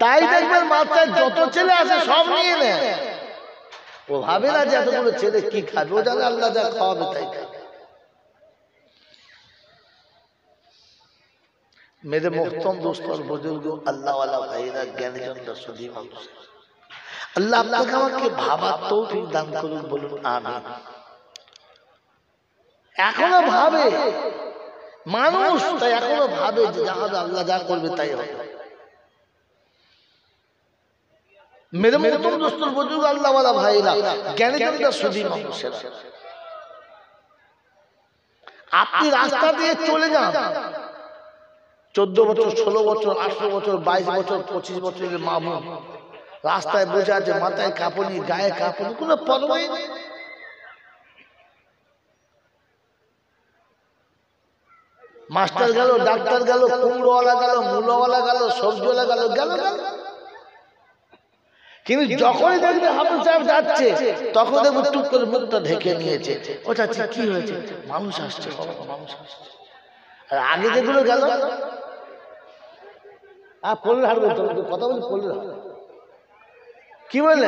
তাই দেখবেন মাথায় যত ছেলে আছে সব নিয়ে নেয়। ও ভাবে না যে এতগুলো ছেলে কি খাবে, ও জানে আল্লাহ যা খাওয়াবে তাই খাবে। मेरे मोहतरम दोस्तों और बुजुर्गों, अल्लाह वाला भाईरा জ্ঞানীজন দর্শনী মানুষ, আল্লাহ আপনাকে আমাকে ভাবার তৌফিক দান করুন, বলুন আমিন। এখনো ভাবে মানুষ, তাই এখনো ভাবে যে আল্লাহ যা করবে তাই হবে। मेरे मोहतरम दोस्तों बुजुर्ग अल्लाह वाला भाईरा জ্ঞানীজন দর্শনী মানুষেরা, আপনি রাস্তা দিয়ে চলে যান, 14 বছর 16 বছর 18 বছর 22 বছর 25 বছরের মা বোন রাস্তায় বসে আছে, মাথায় কাঁপুনি, গায়ে কাঁপুনি, কোনো পরোয়াই নেই। মাস্টার গেল, ডাক্তার গেল, কুমড়োওয়ালা গেল, মূলাওয়ালা গেল, সবজিওয়ালা গেল, গেল গেল। কিন্তু যখনই দেখবে হাফেজ সাহেব যাচ্ছে, তখন দেখবে টুক করে মুখটা ঢেকে নিয়েছে। ওটা কি হয়েছে? মানুষ আসছে, মানুষ আসছে। আর আগে যেগুলো গেল পল্লের হাট বলতে কথা বলি, পল্লের হাট কি বলে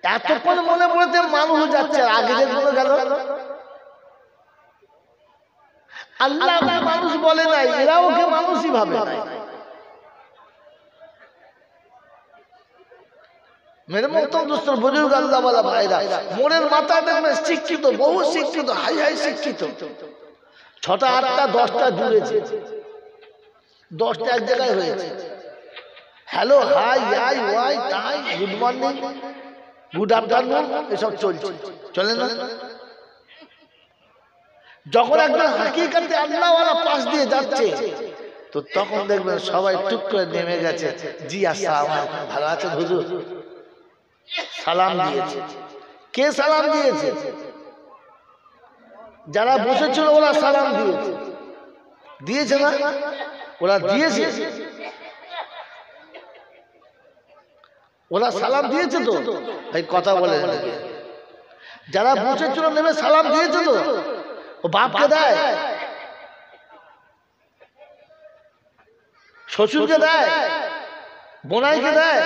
এতক্ষণ মনে পড়েছে মানুষ যাচ্ছে, আগে যেগুলো গেল আল্লাহ মানুষ বলে নাই, এরা ওকে মানুষই ভাবে নাই। मेरे मोहतरम दोस्तों बुजुर्ग अल्लाह वाला भाईरा, मोड़ेर माथा देखবেন শিক্ষিত, বহু শিক্ষিত, হাই হাই শিক্ষিত, 6টা 8টা 10টা জুড়েছে, 10টা এক জায়গায় হয়েছে। হ্যালো হাই আই ওয়াই তাই, গুড মর্নিং, গুড আফটারনুন, এসব চলছে, চলে না? যখন একজন হাকিকাতে আল্লাহওয়ালা পাশ দিয়ে যাচ্ছে, তো তখন দেখবেন সবাই টুক করে নেমে গেছে, জি আসসালামু আলাইকুম, ভালো আছেন হুজুর, সালাম দিয়েছে। কে সালাম দিয়েছে? যারা বসেছিল ওরা সালাম দিয়েছে, দিয়েছে না? ওরা দিয়েছে, ওরা সালাম দিয়েছে তো ভাই, কথা বলে যারা বসেছিল নেমে সালাম দিয়েছে তো। ও বাপকে দেয়, শ্বশুরকে দেয়, বোনাইকে দেয়,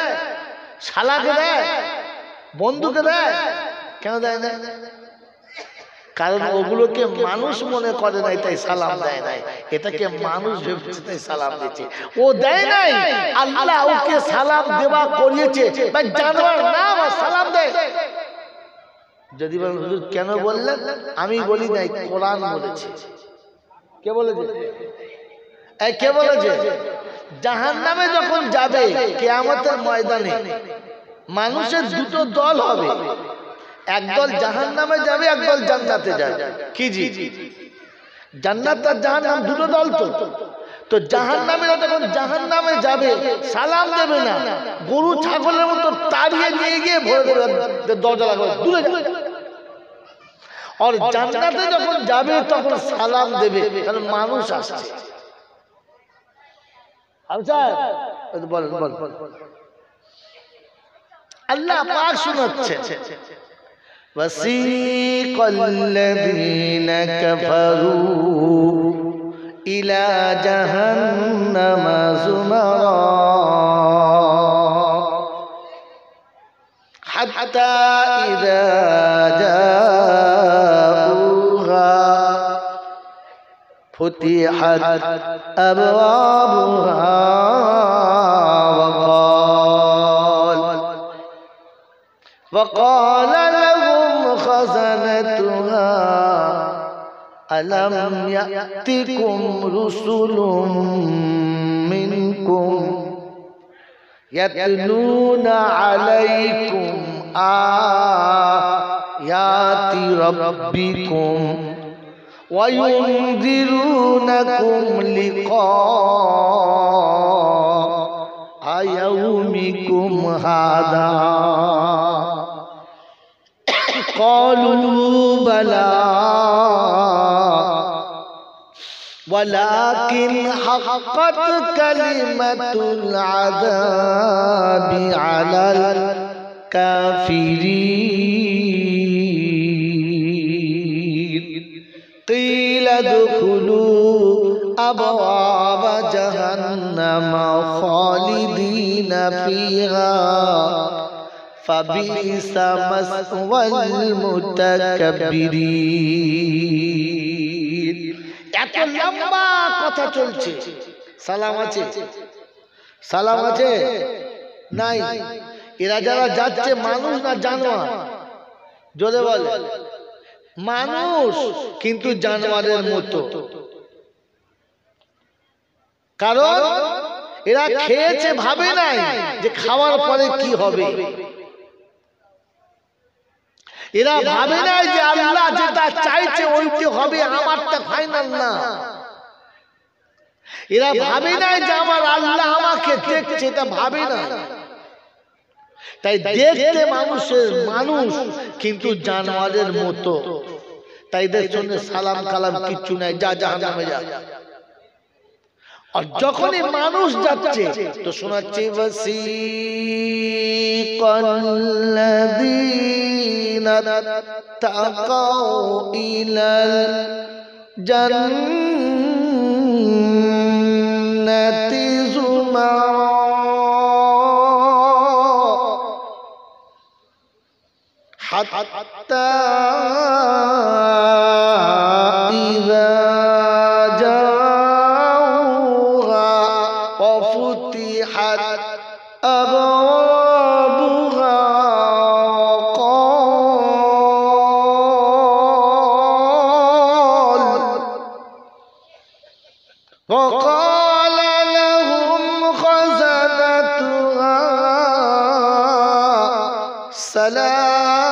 শালাকে দেয়, বন্ধুকে দেয়, কেন দেয় না? কারণ ওগুলোকে মানুষ মনে করে নাই, তাই সালাম দেয় নাই। এটাকে মানুষ ভেবেছে, তাই সালাম দিয়েছে। ও দেয় নাই, আল্লাহ ওকে সালাম দেওয়া করিয়েছে। ভাই জানোয়ার না সালাম দেয়। যদি বলেন হুজুর কেন বললেন, আমি বলি নাই, কোরআন বলেছে। কে বলেছে? কে বলেছে? জাহান্নামে যখন যাবে কিয়ামতের ময়দানে মানুষের দুটো দল হবে, একদল জাহান্নামে যাবে, একদল জান্নাতে যাবে। কি জি? জান্নাত আর জাহান্নাম দুটো দল। তো জাহান্নামীরা যখন জাহান্নামে যাবে সালাম দেবে না, গরু ছাগলের মতো তাড়িয়ে নিয়ে গিয়ে ভরে দেবে, দরজা লাগাবে, দূরে যাবে। আর জান্নাতে যখন যাবে তখন সালাম দেবে, কারণ মানুষ আসছে। আল্লাহ পাক শোনাচ্ছে, ওয়াসিকাল্লাযীনা কাফারু ইলা জাহান্নামা যুমারা হাত্তা ইযা জাউহা ফুতিহাত আবওয়াবুহা وقال لهم خزنتها ألم يأتكم رسل منكم يتلون عليكم آيات ربكم وينذرونكم لقاء يومكم هذا قالوا بلى ولكن حقت كلمة العذاب على الكافرين قيل ادخلوا أبواب جهنم خالدين فيها فبئس مثوى المتكبرين। এত লম্বা কথা চলছে। সালাম আছে? সালাম আছে? নাই। এরা যারা যাচ্ছে মানুষ না জানোয়ার? জোরে বলে। মানুষ কিন্তু জানোয়ারের মতো, কারণ এরা খেয়েছে, ভাবে নাই যে খাওয়ার পরে কি হবে। এরা ভাবে নাই যে আল্লাহ যেটা চাইছে ওইটি হবে, আমারটা ফাইনাল না। এরা ভাবে নাই যে আমার আল্লাহ আমাকে দেখছে, এটা ভাবে না। তাই দেখতে মানুষ কিন্তু জানোয়ারের মতো। তাই এদের জন্য সালাম কালাম কিচ্ছু নাই, যা জাহান্নামে যা। আর যখনই মানুষ যাচ্ছে তো শোনাচ্ছে ওয়াসিকাল্লাযীনা তাকাউ ইলাল জান্নাতি যুমারা হাত্তা ইযা وقال لهم خزنتها سلام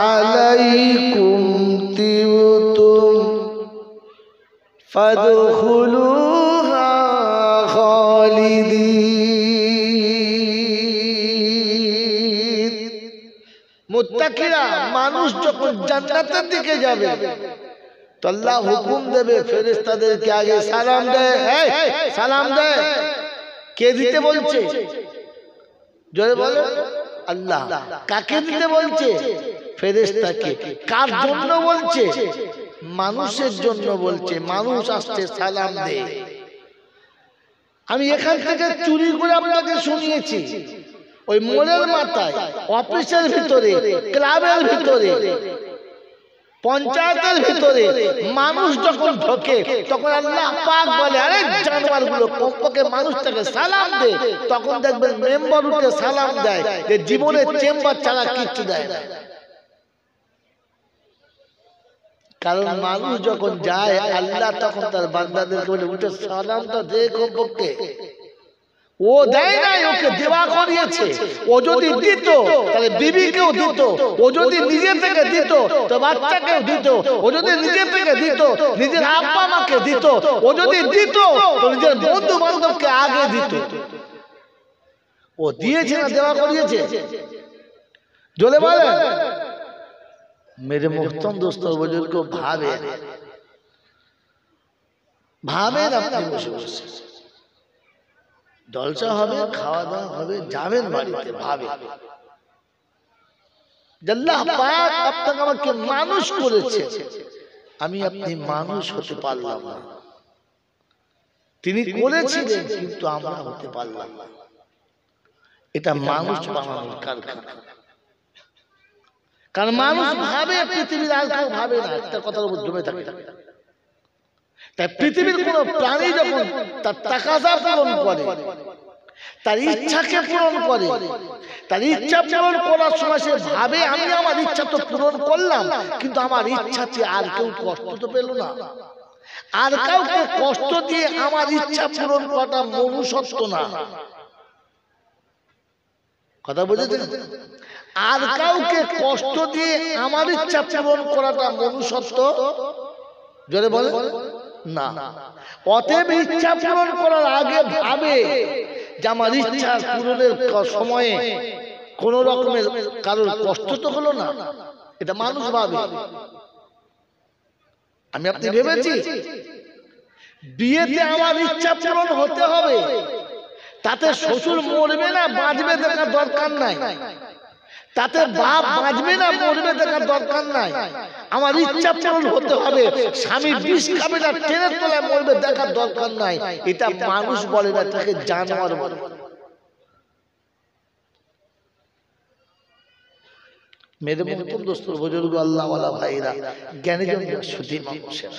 عليكم طبتم فادخلوها خالدين। মুত্তাকিরা মানুষ যখন জান্নাতের দিকে যাবে তো আল্লাহ হুকুম দেবে ফেরেশতাদেরকে আগে সালাম দে, সালাম দে। কে দিতে বলছে? জোরে বলে। আল্লাহ। কাকে দিতে বলছে? ফেরেশতাকে। কার জন্য বলছে? মানুষের জন্য বলছে। মানুষ আসছে, সালাম দে। আমি এখান থেকে চুরি করে আপনাকে শুনিয়েছি, ওই মোড়ের মাথায়, অফিসের ভিতরে, ক্লাবের ভিতরে, পঞ্চায়েতের ভিতরে মানুষ যখন ঢোকে তখন আল্লাহ পাক বলে, আরে জানোয়ারগুলো কমপক্ষে মানুষটাকে সালাম দে। তখন দেখবেন মেম্বার উঠে সালাম দেয়, যে জীবনে চেম্বার ছাড়া কিচ্ছু দেয় না। কারণ মানুষ যখন যায় আল্লাহ তখন তার বান্দাদেরকে বলে উঠে সালাম তো দে কমপক্ষে। ও দেয় নাই, ওকে দেওয়া করিয়েছে। ও যদি দিত তাহলে বিবিকেও দিত, ও যদি নিজে থেকে দিত তো বাচ্চাকেও দিত, ও যদি নিজে থেকে দিত নিজের আব্বা মাকে দিত, ও যদি দিত তো নিজের বন্ধু বান্ধবকে আগে দিত। ও দিয়েছে না দেওয়া করিয়েছে? জলে বলে মেরে মুহতরম দোস্ত বুজুর্গ, ভাবেন আপনি বসে বসে জলসা হবে, খাওয়া দাওয়া হবে, যাবেন বাড়িতে, ভাবে আল্লাহ পাক আপনাকে আমাকে মানুষ করেছে, আমি আপনি মানুষ হতে পারলাম না। তিনি করেছিলেন কিন্তু আমরা হতে পারলাম না। এটা মানুষ বানানোর কারখানা। কারণ মানুষ ভাবে, পৃথিবীর আর কেউ ভাবে না, একটা কথার উপর জমে থাকে। তাই পৃথিবীর কোন প্রাণী যখন তার তাকাজা পূরণ করে, তার ইচ্ছাকে পূরণ করে, তার ইচ্ছা পূরণ করার সময় সে ভাবে আমি আমার ইচ্ছা তো পূরণ করলাম, কিন্তু আমার ইচ্ছাতে আর কেউ কষ্ট তো পেল না। আর কাউকে কষ্ট দিয়ে আমার ইচ্ছা পূরণ করাটা মনুষ্যত্ব না। কথা বুঝেছেন? আর কাউকে কষ্ট দিয়ে আমার ইচ্ছা পূরণ করাটা মনুষ্যত্ব জোরে বলে না। অতএব ইচ্ছা পূরণ করার আগে ভাবে যে আমার ইচ্ছা পূরণের সময়ে কোন রকমের কারোর কষ্ট তো হলো না। এটা মানুষ ভাবে। আমি আপনি ভেবেছি বিয়েতে আমার ইচ্ছা পূরণ হতে হবে, তাতে শ্বশুর মরবে না বাঁচবে দেখার দরকার নাই, তাতে বাপ বাঁচবে না মরবে দেখার দরকার নাই, আমার ইচ্ছা পূরণ হতে হবে। স্বামী বিষ খাবে না ট্রেনের তলায় মরবে দেখার দরকার নাই। এটা মানুষ বলে না, তাকে জানোয়ার বলে। মেরে মুহতরম দোস্ত বুজুর্গ, আল্লাহ ওয়ালা ভাইরা, জ্ঞানী জন সুধী মানুষের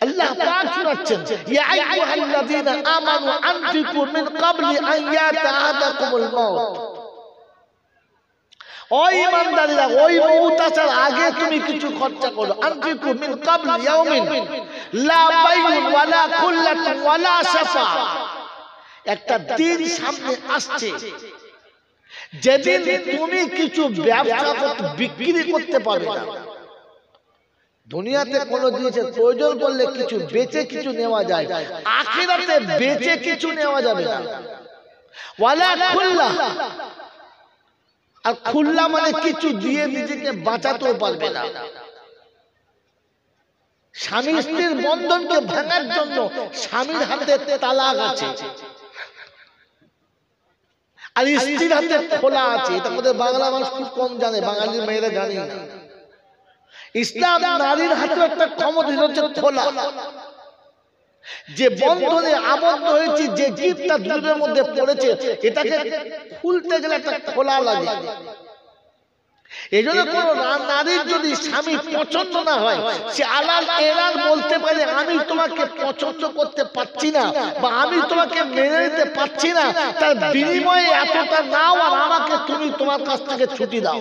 আল্লাহ পাক শোনাচ্ছেন, ইয়া আইয়ুহাল্লাযীনা আমানু আনফিকু মিন ক্বাবলি আন ইয়াতা আহাদাকুমুল মাউত। ও ঈমানদাররা, ওই মউত আসার আগে তুমি কিছু খরচা করো। আনফিকু মিন ক্বাবলি ইয়াউমিন লা বাইউন ওয়ালা কুল্লাতুন ওয়ালা শাফা। একটা দিন সামনে আসছে যেদিন তুমি কিছু ব্যবসা করতে বিক্রি করতে পারবে না। দুনিয়াতে কোন জিনিসের প্রয়োজন করলে কিছু বেচে কিছু নেওয়া যায়, আখিরাতে বেচে কিছু নেওয়া যাবে না। ওয়ালা খুল্লা, আর খুল্লা মানে কিছু দিয়ে নিজেকে বাঁচাতেও পারবে না। স্বামী স্ত্রীর বন্ধনকে ভাঙার জন্য স্বামীর হাতে তালাক আছে আর স্ত্রীর হাতে খোলা আছে। এটা আমাদের বাংলা মানুষ খুব কম জানে, বাঙালির মেয়েরা জানে না। ইসলাম নারীর হাতে একটা ক্ষমতা হচ্ছে খোলা। যে বন্ধনে আবদ্ধ হয়েছে, যে গিফটটা দুজনের মধ্যে পড়েছে, এটাকে খুলতে গেলে একটা খোলা লাগে। এই জন্য কোন নারীর যদি স্বামী পছন্দ না হয়, সে আলাল এলাল বলতে পারে আমি তোমাকে পছন্দ করতে পারছি না বা আমি তোমাকে মেনে নিতে পারছি না, তার বিনিময়ে এতটা নাও আর আমাকে তুমি তোমার কাছ থেকে ছুটি দাও।